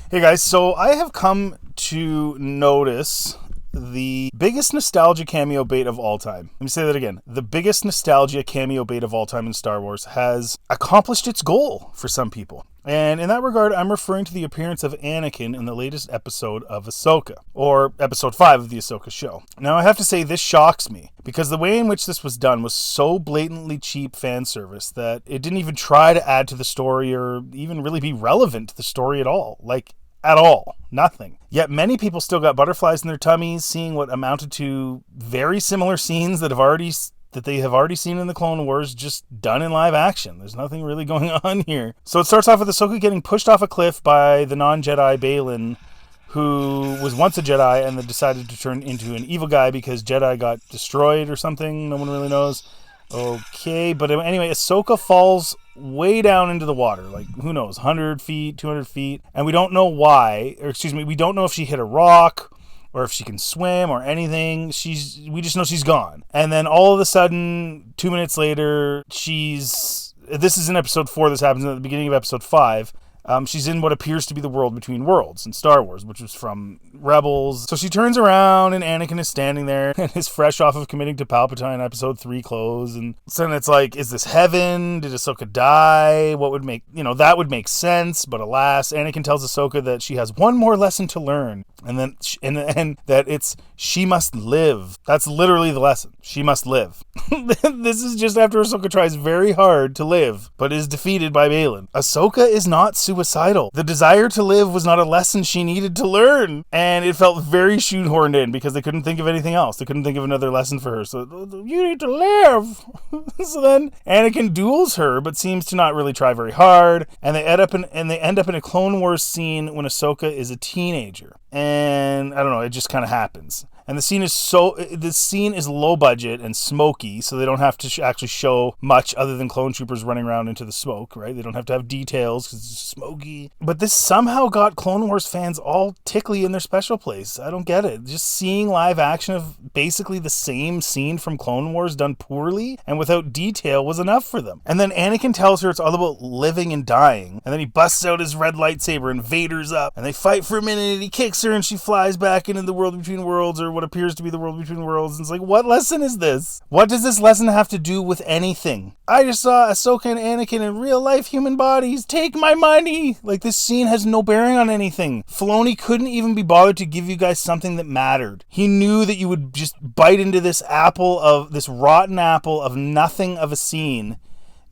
Hey guys, so I have come to notice the biggest nostalgia cameo bait of all time. Let me say that again. The biggest nostalgia cameo bait of all time in Star Wars has accomplished its goal for some people. And in that regard, I'm referring to the appearance of Anakin in the latest episode of Ahsoka, or episode 5 of the Ahsoka show. Now, I have to say this shocks me, because the way in which this was done was so blatantly cheap fan service that it didn't even try to add to the story or even really be relevant to the story at all. At all. Nothing. Yet many people still got butterflies in their tummies seeing what amounted to very similar scenes that they have already seen in the Clone Wars, just done in live action. There's nothing really going on here. So it starts off with Ahsoka getting pushed off a cliff by the non-Jedi Balin, who was once a Jedi and then decided to turn into an evil guy because Jedi got destroyed or something. No one really knows. Okay, but anyway, Ahsoka falls way down into the water, like, who knows, 100 feet, 200 feet, and we don't know why, we don't know if she hit a rock, or if she can swim, or anything. We just know she's gone. And then all of a sudden, 2 minutes later, this is in episode 4, this happens at the beginning of episode 5, she's in what appears to be the world between worlds in Star Wars, which was from Rebels. So she turns around and Anakin is standing there and is fresh off of committing to Palpatine episode 3 clothes. And so then it's like, is this heaven? Did Ahsoka die? What would make, that would make sense. But alas, Anakin tells Ahsoka that she has one more lesson to learn. And then, and that she must live. That's literally the lesson. She must live. This is just after Ahsoka tries very hard to live, but is defeated by Balin. Ahsoka is not suicidal. The desire to live was not a lesson she needed to learn. And it felt very shoehorned in because they couldn't think of anything else. They couldn't think of another lesson for her. So, you need to live. So then Anakin duels her, but seems to not really try very hard. And they end up in a Clone Wars scene when Ahsoka is a teenager. And I don't know, it just kind of happens. And the scene is low budget and smoky, so they don't have to actually show much other than clone troopers running around into the smoke, right? They don't have to have details because it's smoky. But this somehow got Clone Wars fans all tickly in their special place. I don't get it. Just seeing live action of basically the same scene from Clone Wars done poorly and without detail was enough for them. And then Anakin tells her it's all about living and dying. And then he busts out his red lightsaber and Vader's up. And they fight for a minute and he kicks her and she flies back into the world between worlds, or what appears to be the world between worlds. And it's like, what lesson is this? What does this lesson have to do with anything? I just saw Ahsoka and Anakin in real life human bodies. Take my money! Like, this scene has no bearing on anything. Filoni couldn't even be bothered to give you guys something that mattered. He knew that you would just bite into this rotten apple of nothing of a scene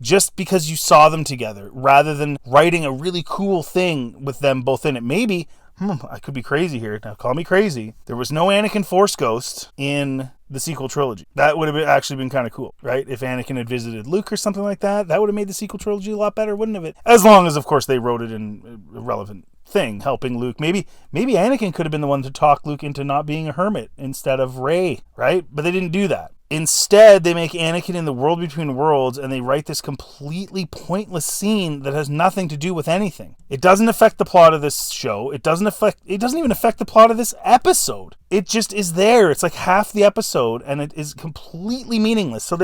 just because you saw them together, rather than writing a really cool thing with them both in it. Maybe, I could be crazy here. Now, call me crazy. There was no Anakin Force Ghost in the sequel trilogy. That would have actually been kind of cool, right? If Anakin had visited Luke or something like that, that would have made the sequel trilogy a lot better, wouldn't it? As long as, of course, they wrote it in a relevant thing, helping Luke. Maybe Anakin could have been the one to talk Luke into not being a hermit instead of Rey, right? But they didn't do that. Instead, they make Anakin in the world between worlds, and they write this completely pointless scene that has nothing to do with anything. It doesn't affect the plot of this show. It doesn't even affect the plot of this episode. It just is there. It's like half the episode, and it is completely meaningless. So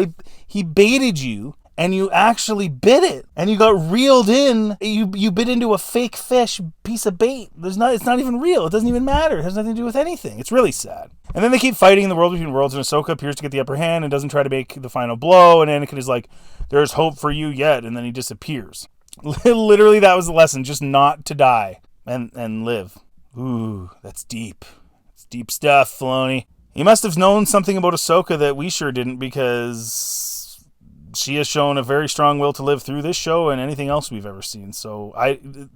he baited you, and you actually bit it, and you got reeled in. You bit into a fake fish piece of bait. It's not even real. It doesn't even matter. It has nothing to do with anything. It's really sad. And then they keep fighting in the world between worlds, and Ahsoka appears to get the upper hand and doesn't try to make the final blow, and Anakin is like, there's hope for you yet, and then he disappears. Literally, that was the lesson, just not to die and live. Ooh, that's deep. It's deep stuff, Filoni. He must have known something about Ahsoka that we sure didn't, because she has shown a very strong will to live through this show and anything else we've ever seen. So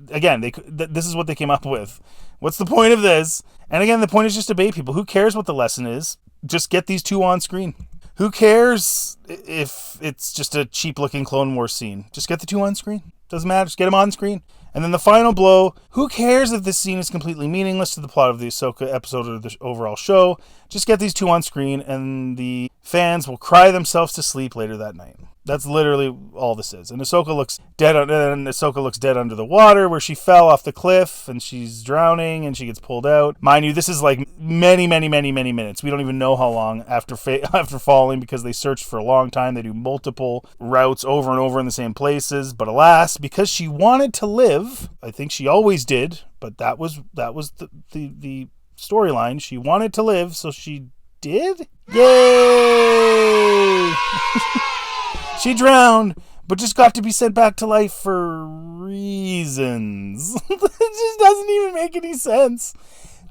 this is what they came up with. What's the point of this? And again, the point is just to bait people. Who cares what the lesson is? Just get these two on screen. Who cares if it's just a cheap looking Clone Wars scene? Just get the two on screen. Doesn't matter. Just get them on screen. And then the final blow. Who cares if this scene is completely meaningless to the plot of the Ahsoka episode or the overall show? Just get these two on screen and the fans will cry themselves to sleep later that night. That's literally all this is. And Ahsoka looks dead. And Ahsoka looks dead under the water, where she fell off the cliff, and she's drowning, and she gets pulled out. Mind you, this is like many minutes. We don't even know how long after falling, because they searched for a long time. They do multiple routes over and over in the same places. But alas, because she wanted to live, I think she always did. But that was the storyline. She wanted to live, so she did. Yay! She drowned, but just got to be sent back to life for reasons. It just doesn't even make any sense.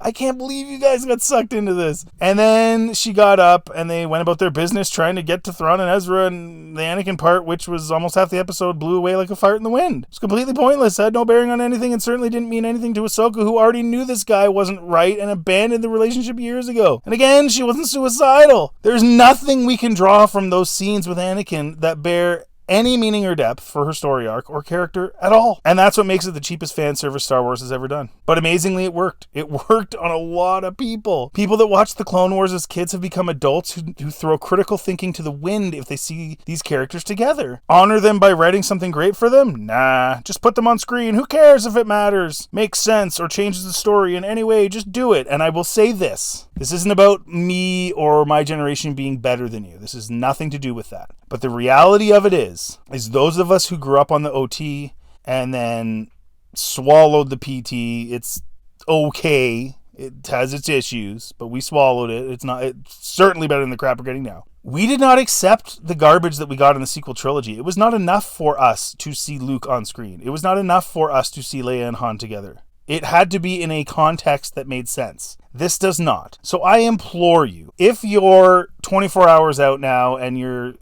I can't believe you guys got sucked into this. And then she got up, and they went about their business trying to get to Thrawn and Ezra, and the Anakin part, which was almost half the episode, blew away like a fart in the wind. It's completely pointless, had no bearing on anything, and certainly didn't mean anything to Ahsoka, who already knew this guy wasn't right and abandoned the relationship years ago. And again, she wasn't suicidal. There's nothing we can draw from those scenes with Anakin that bear any meaning or depth for her story arc or character at all. And that's what makes it the cheapest fan service Star Wars has ever done. But amazingly, it worked. It worked on a lot of people. People that watched the Clone Wars as kids have become adults who throw critical thinking to the wind if they see these characters together. Honor them by writing something great for them? Nah. Just put them on screen. Who cares if it matters, makes sense, or changes the story in any way? Just do it. And I will say this. This isn't about me or my generation being better than you. This has nothing to do with that. But the reality of it is those of us who grew up on the OT and then swallowed the PT, it's okay. It has its issues, but we swallowed it. It's certainly better than the crap we're getting now. We did not accept the garbage that we got in the sequel trilogy. It was not enough for us to see Luke on screen. It was not enough for us to see Leia and Han together. It had to be in a context that made sense. This does not. So I implore you, if you're 24 hours out now and you're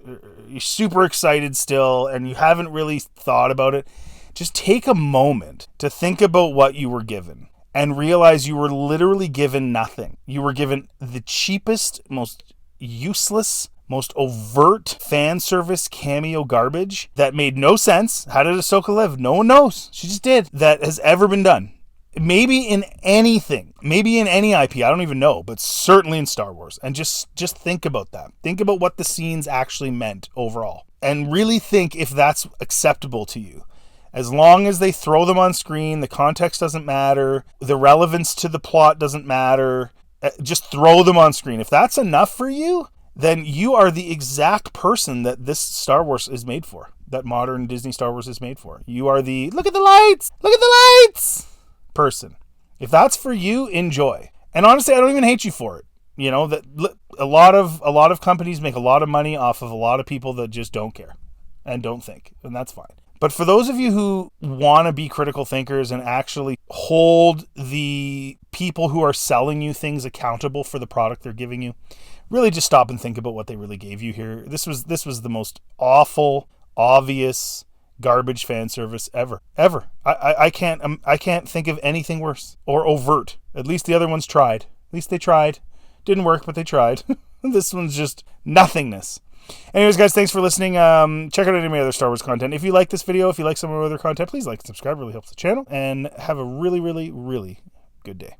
super excited still and you haven't really thought about it, just take a moment to think about what you were given and realize you were literally given nothing. You were given the cheapest, most useless, most overt fan service cameo garbage that made no sense. How did Ahsoka live? No one knows. She just did. That has ever been done. Maybe in anything, maybe in any IP, I don't even know, but certainly in Star Wars. And just think about that. Think about what the scenes actually meant overall. And really think if that's acceptable to you. As long as they throw them on screen, the context doesn't matter, the relevance to the plot doesn't matter, just throw them on screen. If that's enough for you, then you are the exact person that this Star Wars is made for, that modern Disney Star Wars is made for. You are the, look at the lights person. If that's for you, enjoy. And honestly, I don't even hate you for it. You know, that a lot of companies make a lot of money off of a lot of people that just don't care and don't think, and that's fine. But for those of you who want to be critical thinkers and actually hold the people who are selling you things accountable for the product they're giving you, really just stop and think about what they really gave you here. This was the most awful, obvious garbage fan service ever. I can't think of anything worse or overt. At least the other ones tried. At least they tried. Didn't work, but they tried. This one's just nothingness. Anyways, guys, thanks for listening. Check out any of my other Star Wars content. If you like this video, if you like some of my other content, please like and subscribe. It really helps the channel. And have a really, really, really good day.